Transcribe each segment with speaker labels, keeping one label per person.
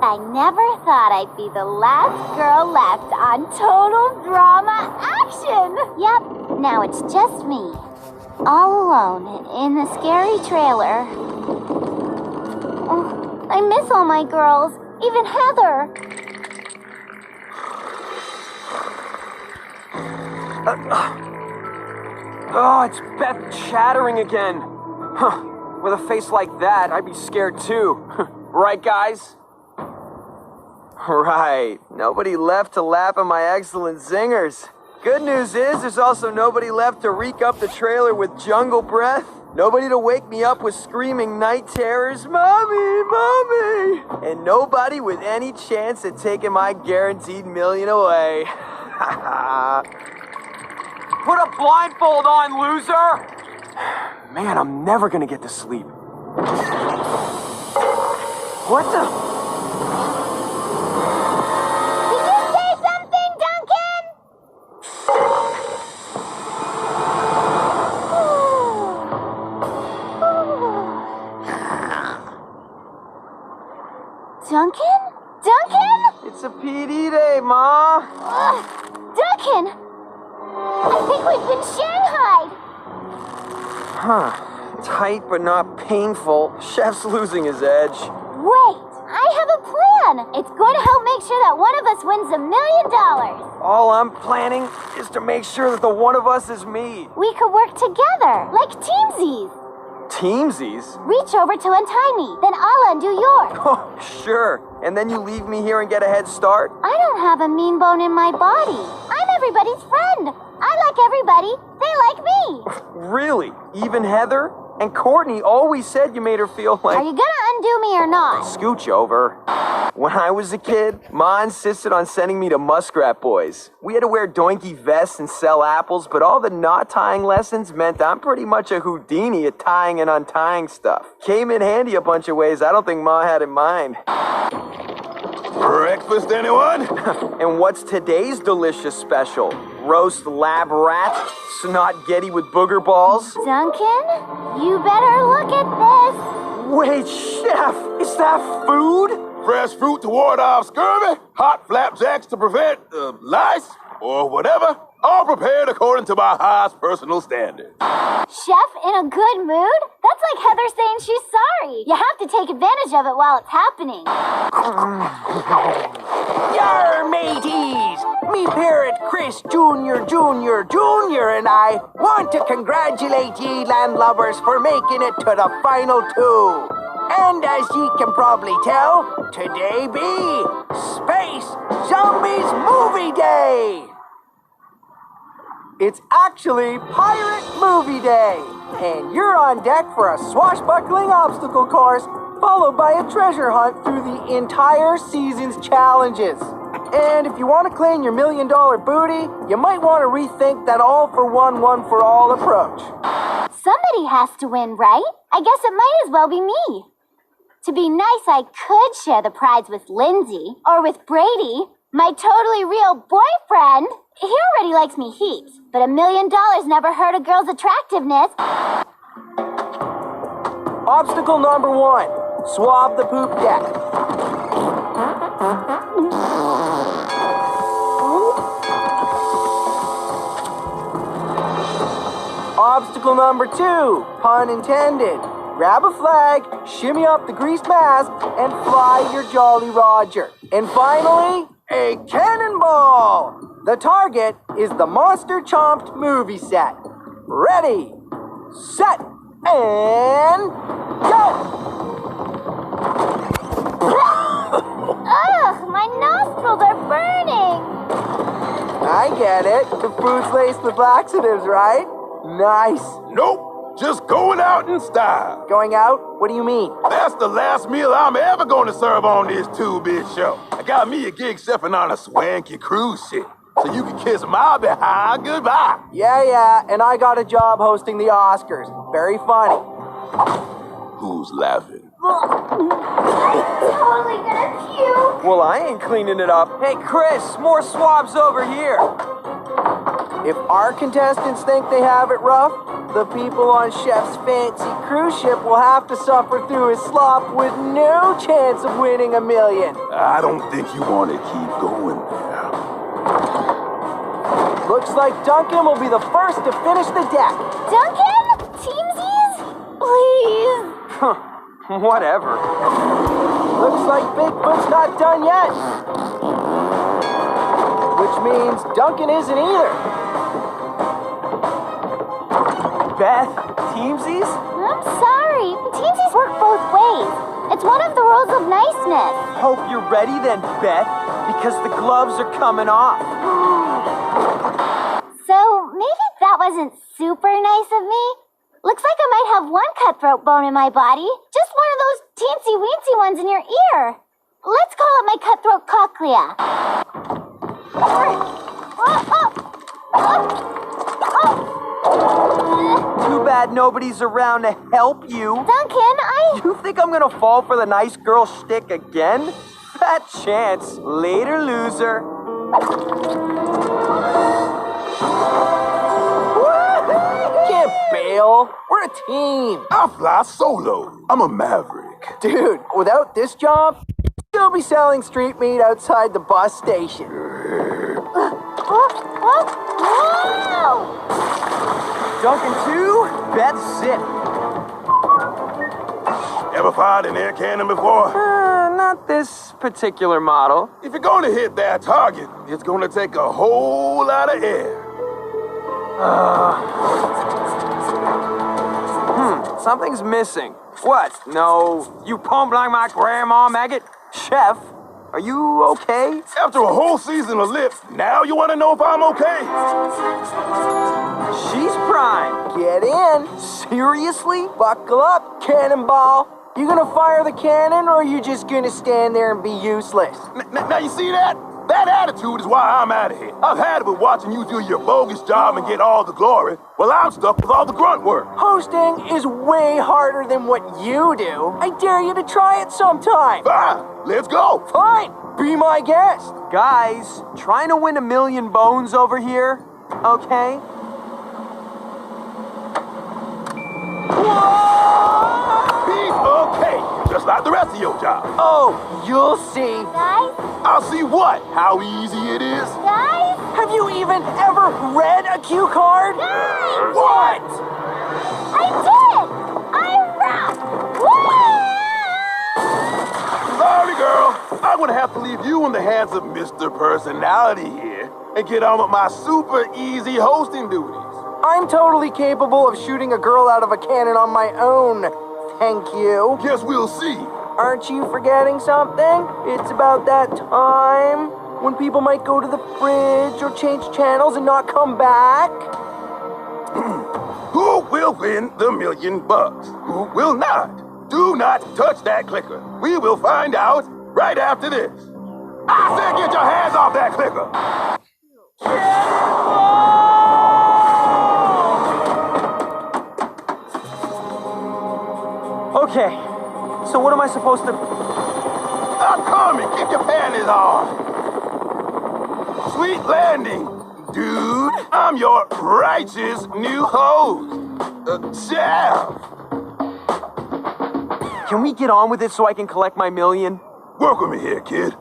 Speaker 1: I never thought I'd be the last girl left on Total Drama Action. Yep, now it's just me. All alone in the scary trailer. Oh, I miss all my girls, even Heather.
Speaker 2: Oh, it's Beth chattering again. Huh. With a face like that, I'd be scared too. Right, guys? Right. Nobody left to laugh at my excellent zingers. Good news is there's also nobody left to reek up the trailer with jungle breath. Nobody to wake me up with screaming night terrors, "Mommy, Mommy!" And nobody with any chance at taking my guaranteed million away. Put a blindfold on, loser! Man, I'm never gonna get to sleep. What the?
Speaker 1: Did you say something, Duncan? Duncan? Duncan?
Speaker 2: It's a PD day, Ma.
Speaker 1: Duncan! I think we've been shanghaied.
Speaker 2: Huh. Tight but not painful. Chef's losing his edge.
Speaker 1: Wait, I have a plan. It's going to help make sure that one of us wins $1 million.
Speaker 2: All I'm planning is to make sure that the one of us is me.
Speaker 1: We could work together, like teamsies.
Speaker 2: Teamsies?
Speaker 1: Reach over to untie me, then I'll undo yours.
Speaker 2: Oh, sure. And then you leave me here and get a head start?
Speaker 1: I don't have a mean bone in my body. I'm everybody's friend. I like everybody. They like me.
Speaker 2: Really? Even Heather? And Courtney always said you made her feel like...
Speaker 1: Are you gonna undo me or not?
Speaker 2: Scooch over. When I was a kid, Ma insisted on sending me to Muskrat Boys. We had to wear doinky vests and sell apples, but all the knot tying lessons meant I'm pretty much a Houdini at tying and untying stuff. Came in handy a bunch of ways I don't think Ma had in mind.
Speaker 3: Breakfast, anyone?
Speaker 2: And what's today's delicious special? Roast lab rat? Snot getty with booger balls?
Speaker 1: Duncan, you better look at this.
Speaker 2: Wait, Chef, is that food?
Speaker 3: Fresh fruit to ward off scurvy, hot flapjacks to prevent lice, or whatever, all prepared according to my highest personal standards.
Speaker 1: Chef in a good mood? That's like Heather saying she's sorry. You have to take advantage of it while it's happening.
Speaker 4: Yar, mateys! Me parrot Chris Jr. and I want to congratulate ye landlubbers for making it to the final two. And as ye can probably tell, today be Space Zombies Movie Day! It's actually Pirate Movie Day, and you're on deck for a swashbuckling obstacle course, followed by a treasure hunt through the entire season's challenges. And if you want to claim your $1 million booty, you might want to rethink that all-for-one, one-for-all approach.
Speaker 1: Somebody has to win, right? I guess it might as well be me. To be nice, I could share the prize with Lindsay, or with Brady, my totally real boyfriend. He already likes me heaps, but $1 million never hurt a girl's attractiveness.
Speaker 4: Obstacle number 1, swab the poop deck. Obstacle number 2, pun intended. Grab a flag, shimmy up the greased mask, and fly your Jolly Roger. And finally, a cannonball! The target is the Monster Chomped movie set. Ready, set, and go!
Speaker 1: Ugh, my nostrils are burning.
Speaker 4: I get it. The food's laced with laxatives, right? Nice.
Speaker 3: Nope, just going out in style.
Speaker 4: Going out? What do you mean?
Speaker 3: That's the last meal I'm ever going to serve on this two-bit show. I got me a gig chefing on a swanky cruise ship, so you can kiss my behind goodbye.
Speaker 4: Yeah, and I got a job hosting the Oscars. Very funny.
Speaker 3: Who's laughing?
Speaker 1: Totally gonna puke.
Speaker 2: Well, I ain't cleaning it up. Hey, Chris, more swabs over here.
Speaker 4: If our contestants think they have it rough, the people on Chef's fancy cruise ship will have to suffer through his slop with no chance of winning $1 million.
Speaker 3: I don't think you want to keep going there.
Speaker 4: Looks like Duncan will be the first to finish the deck.
Speaker 1: Duncan? Teamsies? Please.
Speaker 2: Whatever.
Speaker 4: Looks like Bigfoot's not done yet. Which means Duncan isn't either.
Speaker 2: Beth, teamsies?
Speaker 1: I'm sorry. Teamsies work both ways. It's one of the rules of niceness.
Speaker 2: Hope you're ready then, Beth, because the gloves are coming off.
Speaker 1: So maybe that wasn't super nice of me. Looks like I might have one cutthroat bone in my body. Just one of those teensy-weensy ones in your ear. Let's call it my cutthroat cochlea.
Speaker 2: Too bad nobody's around to help you.
Speaker 1: Duncan,
Speaker 2: You think I'm gonna fall for the nice girl shtick again? Fat chance. Later, loser.
Speaker 4: Can't bail. We're a team.
Speaker 3: I fly solo. I'm a maverick.
Speaker 4: Dude, without this job, you'll be selling street meat outside the bus station.
Speaker 1: Whoa!
Speaker 2: Duncan 2, Beth zip.
Speaker 3: Ever fired an air cannon before?
Speaker 2: Not this particular model.
Speaker 3: If you're gonna hit that target, it's gonna take a whole lot of air.
Speaker 2: Something's missing. What? No, you pump like my grandma, maggot? Chef, are you okay?
Speaker 3: After a whole season of lips, now you wanna know if I'm okay?
Speaker 2: She's prime.
Speaker 4: Get in.
Speaker 2: Seriously?
Speaker 4: Buckle up, cannonball. You gonna fire the cannon, or are you just gonna stand there and be useless?
Speaker 3: Now you see that? That attitude is why I'm out of here. I've had it with watching you do your bogus job and get all the glory, while I'm stuck with all the grunt work.
Speaker 4: Hosting is way harder than what you do. I dare you to try it sometime.
Speaker 3: Fine, let's go.
Speaker 4: Fine, be my guest.
Speaker 2: Guys, trying to win $1 million bones over here, okay?
Speaker 3: He's okay, just like the rest of your job.
Speaker 4: Oh, you'll see.
Speaker 1: Guys?
Speaker 3: I'll see what? How easy it is?
Speaker 1: Guys?
Speaker 4: Have you even ever read a cue card?
Speaker 1: Guys!
Speaker 4: What?
Speaker 1: I did! I rock!
Speaker 3: Sorry, girl. I'm gonna have to leave you in the hands of Mr. Personality here and get on with my super easy hosting duties.
Speaker 4: I'm totally capable of shooting a girl out of a cannon on my own. Thank you.
Speaker 3: Guess we'll see.
Speaker 4: Aren't you forgetting something? It's about that time when people might go to the fridge or change channels and not come back.
Speaker 3: Who will win the $1 million? Who will not? Do not touch that clicker. We will find out right after this. I said get your hands off that clicker.
Speaker 2: Okay, so what am I supposed to...
Speaker 3: I'm coming. Keep your panties on. Sweet landing. Dude, I'm your righteous new host. Chef.
Speaker 2: Can we get on with it so I can collect my $1 million?
Speaker 3: Work with me here, kid.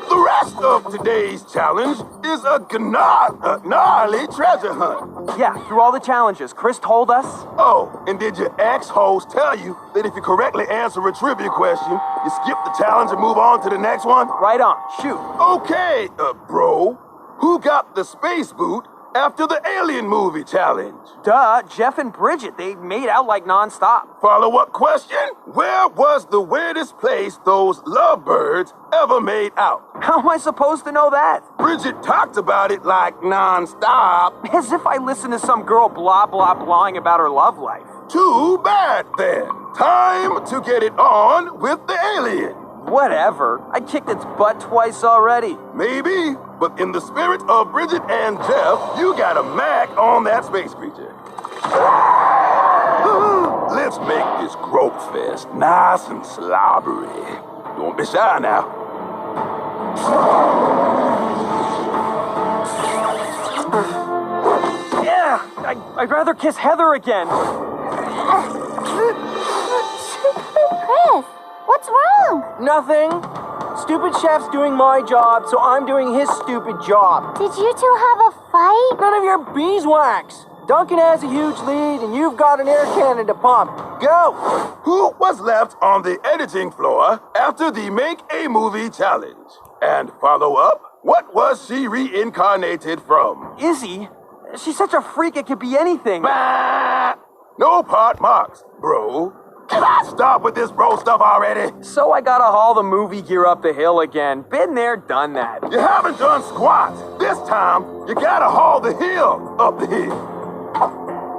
Speaker 3: The rest of today's challenge is a gnarly treasure hunt.
Speaker 2: Yeah, through all the challenges. Chris told us.
Speaker 3: Oh, and did your ex-host tell you that if you correctly answer a trivia question, you skip the challenge and move on to the next one?
Speaker 2: Right on. Shoot.
Speaker 3: Okay, bro. Who got the space boot after the Alien movie challenge?
Speaker 2: Duh, Jeff and Bridget. They made out like nonstop.
Speaker 3: Follow-up question? Where was the weirdest place those lovebirds ever made out?
Speaker 2: How am I supposed to know that?
Speaker 3: Bridget talked about it like nonstop.
Speaker 2: As if I listened to some girl blah blah blahing about her love life.
Speaker 3: Too bad, then. Time to get it on with the alien.
Speaker 2: Whatever. I kicked its butt twice already.
Speaker 3: Maybe, but in the spirit of Bridget and Jeff, you got a Mac on that space creature. Let's make this growth fest nice and slobbery. Don't be shy now.
Speaker 2: I'd rather kiss Heather again.
Speaker 1: Chris, what's wrong?
Speaker 4: Nothing. Stupid chef's doing my job, so I'm doing his stupid job.
Speaker 1: Did you two have a fight?
Speaker 4: None of your beeswax. Duncan has a huge lead, and you've got an air cannon to pump. Go!
Speaker 3: Who was left on the editing floor after the Make a Movie challenge? And follow up, what was she reincarnated from?
Speaker 2: Izzy? She's such a freak, it could be anything.
Speaker 3: Bah! No part marks, bro. Can I stop with this bro stuff already?
Speaker 2: So I gotta haul the movie gear up the hill again. Been there, done that.
Speaker 3: You haven't done squat. This time, you gotta haul the hill up the hill.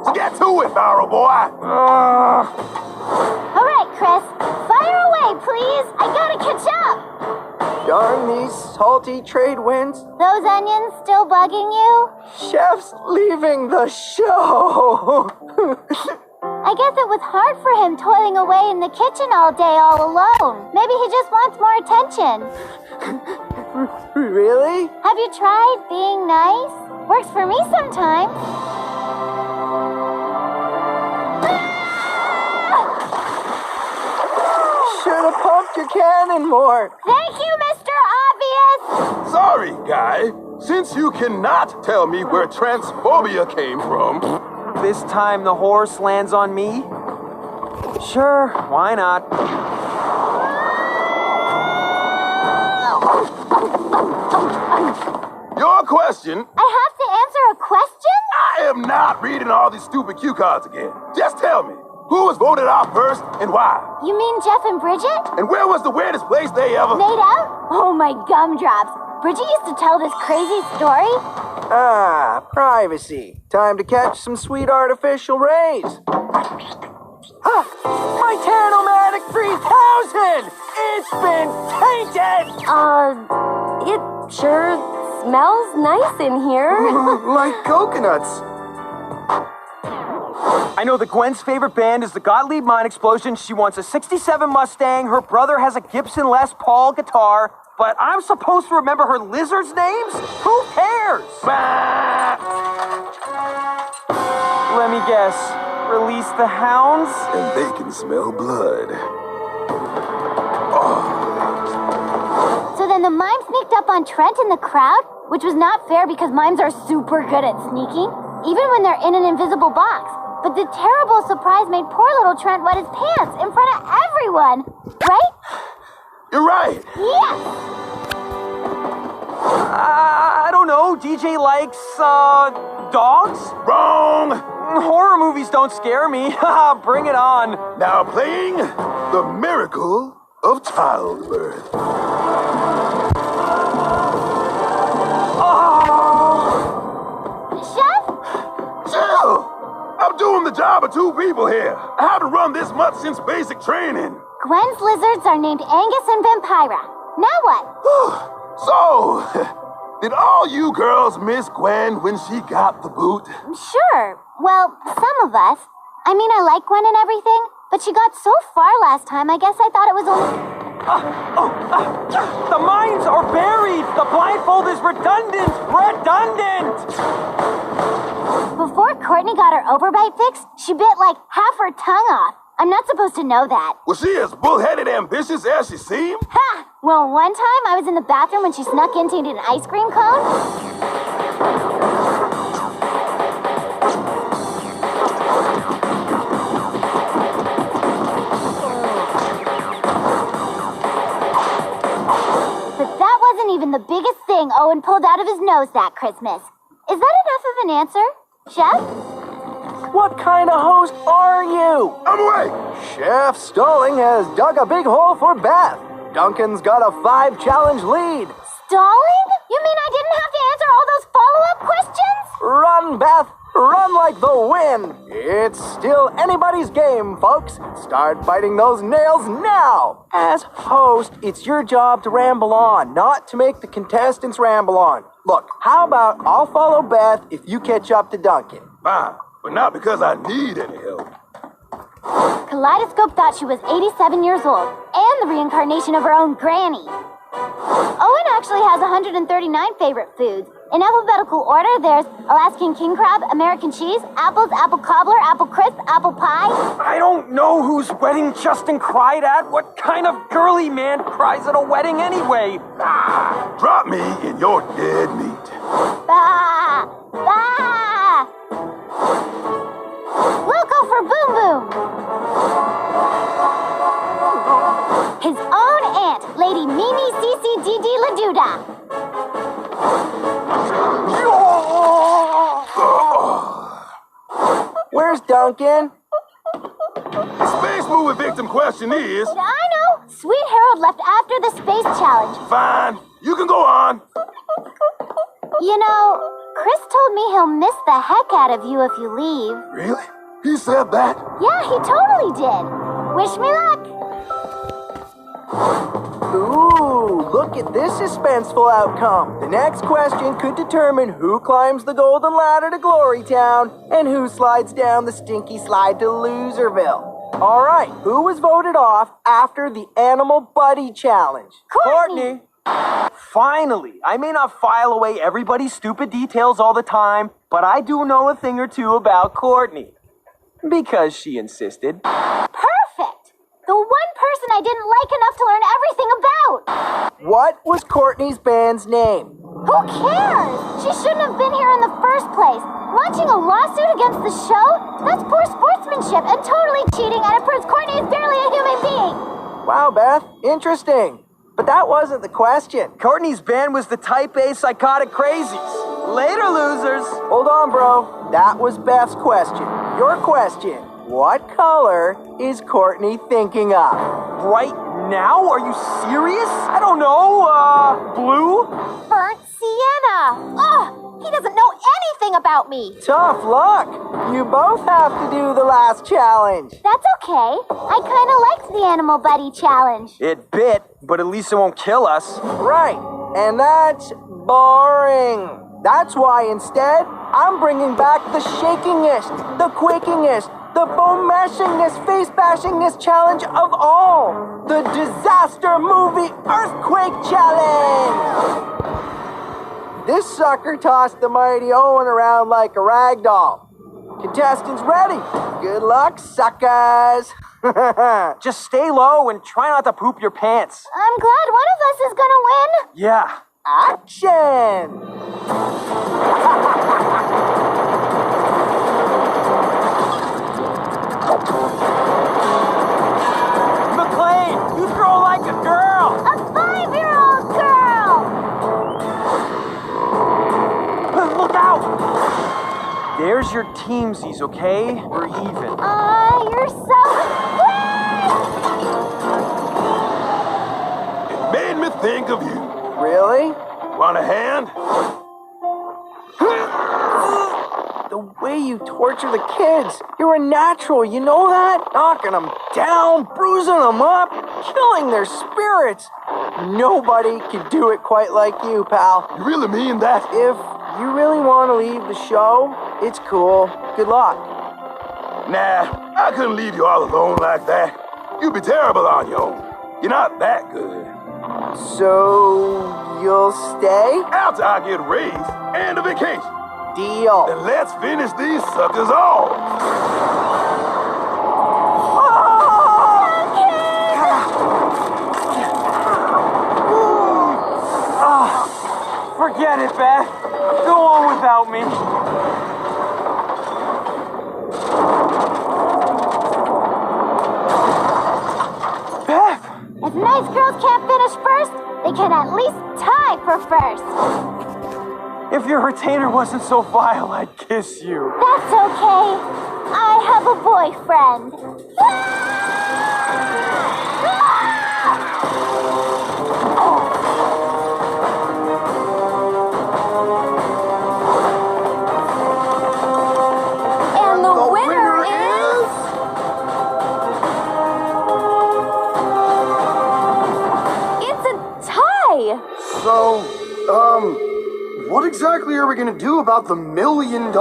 Speaker 3: So get to it, Barrel Boy.
Speaker 1: All right, Chris. Fire away, please. I gotta catch up.
Speaker 4: Darn these salty trade winds.
Speaker 1: Those onions still bugging you?
Speaker 4: Chef's leaving the show.
Speaker 1: I guess it was hard for him toiling away in the kitchen all day all alone. Maybe he just wants more attention.
Speaker 4: Really?
Speaker 1: Have you tried being nice? Works for me sometimes.
Speaker 4: Should have pumped your cannon more.
Speaker 1: Thank you, Mr. Obvious.
Speaker 3: Sorry, guy. Since you cannot tell me where transphobia came from,
Speaker 2: This time the horse lands on me? Sure, why not?
Speaker 3: your question,
Speaker 1: I have to answer a question?
Speaker 3: I am not reading all these stupid cue cards again. Just tell me, who was voted out first and why?
Speaker 1: You mean Jeff and Bridget?
Speaker 3: And where was the weirdest place they ever...
Speaker 1: Made out? Oh, my gumdrops. Bridget used to tell this crazy story.
Speaker 4: Ah, privacy. Time to catch some sweet artificial rays. Ah, my Tanomatic 3000! It's been tainted!
Speaker 5: It sure smells nice in here.
Speaker 4: Like coconuts.
Speaker 2: I know that Gwen's favorite band is the Gottlieb Mine Explosion. She wants a 67 Mustang. Her brother has a Gibson Les Paul guitar. But I'm supposed to remember her lizards' names? Who cares?
Speaker 3: Bah!
Speaker 2: Let me guess. Release the hounds?
Speaker 3: And they can smell blood.
Speaker 1: So then the mime sneaked up on Trent in the crowd, which was not fair because mimes are super good at sneaking, even when they're in an invisible box. But the terrible surprise made poor little Trent wet his pants in front of everyone. Right?
Speaker 3: You're right.
Speaker 1: Yes!
Speaker 2: I don't know. DJ likes, dogs?
Speaker 3: Wrong.
Speaker 2: Horror movies don't scare me. Haha, bring it on.
Speaker 3: Now playing The Miracle of Childbirth.
Speaker 1: Chef?
Speaker 3: Chill! I'm doing the job of two people here. I haven't run this much since basic training.
Speaker 1: Gwen's lizards are named Angus and Vampira. Now what?
Speaker 3: So, did all you girls miss Gwen when she got the boot?
Speaker 1: Sure. Well, some of us. I mean, I like Gwen and everything, but she got so far last time, I guess I thought it was only...
Speaker 2: The mines are buried. The blindfold is redundant. Redundant.
Speaker 1: Before Courtney got her overbite fixed, she bit like half her tongue off. I'm not supposed to know that.
Speaker 3: Was she as bullheaded ambitious as she seemed?
Speaker 1: Ha! Well, one time I was in the bathroom when she snuck in to eat an ice cream cone. But that wasn't even the biggest thing Owen pulled out of his nose that Christmas. Is that enough of an answer, Chef?
Speaker 4: What kind of host are you?
Speaker 3: I'm awake.
Speaker 4: Chef Stalling has dug a big hole for Beth. Duncan's got a 5-challenge lead.
Speaker 1: Stalling? You mean I didn't have to answer all those follow-up questions?
Speaker 4: Run, Beth. Run like the wind. It's still anybody's game, folks. Start biting those nails now. As host, it's your job to ramble on, not to make the contestants ramble on. Look, how about I'll follow Beth if you catch up to Duncan?
Speaker 3: Fine, but not because I need any help.
Speaker 1: Kaleidoscope thought she was 87 years old and the reincarnation of her own granny. Owen actually has 139 favorite foods, In alphabetical order, there's Alaskan king crab, American cheese, apples, apple cobbler, apple crisp, apple pie.
Speaker 2: I don't know whose wedding Justin cried at. What kind of girly man cries at a wedding anyway?
Speaker 3: Drop me in your dead meat.
Speaker 1: Bah! Bah! We'll go for Boom Boom. His own aunt, Lady Mimi Cici Didi Laduda.
Speaker 4: Where's Duncan?
Speaker 3: The space movie victim question is...
Speaker 1: I know. Sweet Harold left after the space challenge.
Speaker 3: Fine, you can go on.
Speaker 1: You know, Chris told me he'll miss the heck out of you if you leave.
Speaker 3: Really? He said that?
Speaker 1: Yeah, he totally did. Wish me luck.
Speaker 4: Ooh, look at this suspenseful outcome. The next question could determine who climbs the golden ladder to Glory Town and who slides down the stinky slide to Loserville. All right, who was voted off after the Animal Buddy Challenge?
Speaker 2: Courtney! Finally! I may not file away everybody's stupid details all the time, but I do know a thing or two about Courtney. Because she insisted.
Speaker 1: Perfect. The one person I didn't like enough to learn everything about.
Speaker 4: What was Courtney's band's name?
Speaker 1: Who cares? She shouldn't have been here in the first place. Launching a lawsuit against the show? That's poor sportsmanship and totally cheating, and it proves Courtney is barely a human being.
Speaker 4: Wow, Beth, interesting. But that wasn't the question.
Speaker 2: Courtney's band was the Type A Psychotic Crazies. Later, losers.
Speaker 4: Hold on, bro. That was Beth's question. Your question. What color is Courtney thinking of?
Speaker 2: Right now? Are you serious? I don't know, blue?
Speaker 1: Burnt sienna. Ugh, he doesn't know anything about me.
Speaker 4: Tough luck. You both have to do the last challenge.
Speaker 1: That's okay. I kind of liked the Animal Buddy Challenge.
Speaker 2: It bit, but at least it won't kill us.
Speaker 4: Right. And that's boring. That's why instead, I'm bringing back the shakingest, the quakingest, the bone-mashingness, face-bashingness challenge of all. The Disaster Movie Earthquake Challenge. This sucker tossed the mighty Owen around like a rag doll. Contestants ready. Good luck, suckers.
Speaker 2: Just stay low and try not to poop your pants.
Speaker 1: I'm glad one of us is gonna win.
Speaker 2: Yeah.
Speaker 4: Action!
Speaker 2: McLean, you throw like a girl.
Speaker 1: A 5-year-old girl.
Speaker 2: Look out! There's your teamsies, okay? We're even.
Speaker 1: You're so
Speaker 3: It made me think of you.
Speaker 4: Really?
Speaker 3: Want a hand?
Speaker 4: The way you torture the kids, you're a natural, you know that? Knocking them down, bruising them up, killing their spirits. Nobody can do it quite like you, pal.
Speaker 3: You really mean that?
Speaker 4: If you really want to leave the show, it's cool. Good luck.
Speaker 3: Nah, I couldn't leave you all alone like that. You'd be terrible on your own. You're not that good.
Speaker 4: So, you'll stay?
Speaker 3: After I get raised and a vacation.
Speaker 4: Deal.
Speaker 3: Then let's finish these suckers off.
Speaker 2: Forget it, Beth. Go on without me. Beth!
Speaker 1: If nice girls can't finish first, they can at least tie for first.
Speaker 2: If your retainer wasn't so vile, I'd kiss you.
Speaker 1: That's okay. I have a boyfriend.
Speaker 5: And the winner is... It's a tie!
Speaker 6: So, what exactly are we gonna do about the $1 million?